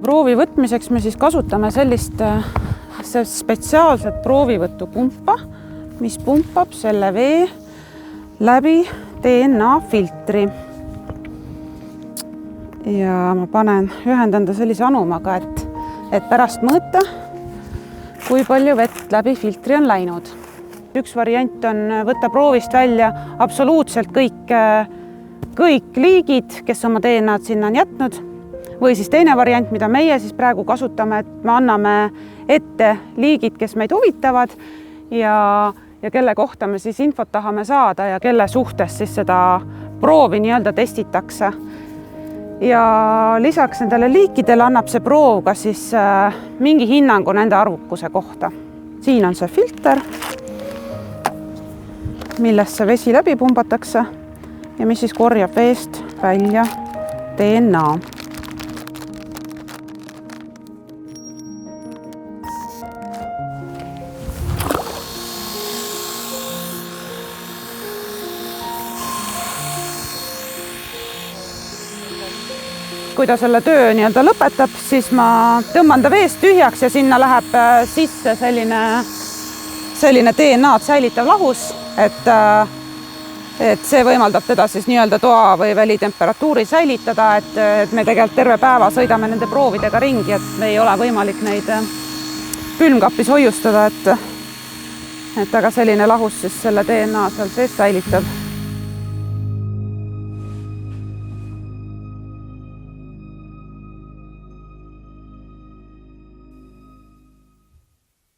Proovi võtmiseks me siis kasutame sellist spetsiaalset proovivõtupumpa, mis pumpab selle vee läbi DNA filtri. Ja ma ühendan ta sellise anumaga, et pärast mõõta, kui palju vett läbi filtri on läinud. Üks variant on võtta proovist välja absoluutselt kõik liigid, kes oma DNA-d sinna on jätnud. Või siis teine variant, mida meie siis praegu kasutame, et me anname ette liigid, kes meid huvitavad ja kelle kohta me siis infot tahame saada ja kelle suhtes siis seda proovi nii-öelda testitakse. Ja lisaks nendele liikidele annab see proov ka siis mingi hinnangu nende arvukuse kohta. Siin on see filter, millest see vesi läbi pumbatakse ja mis siis korjab veest välja DNA. Kui ta selle töö nii-öelda lõpetab, siis ma tõmban ta veest tühjaks ja sinna läheb sisse selline DNA-d säilitav lahus, et see võimaldab teda siis nii-öelda toa või välitemperatuuri säilitada, et me tegelikult terve päeva sõidame nende proovidega ringi, et me ei ole võimalik neid külmkapis hoiustada, et aga selline lahus siis selle DNA seal sees säilitab.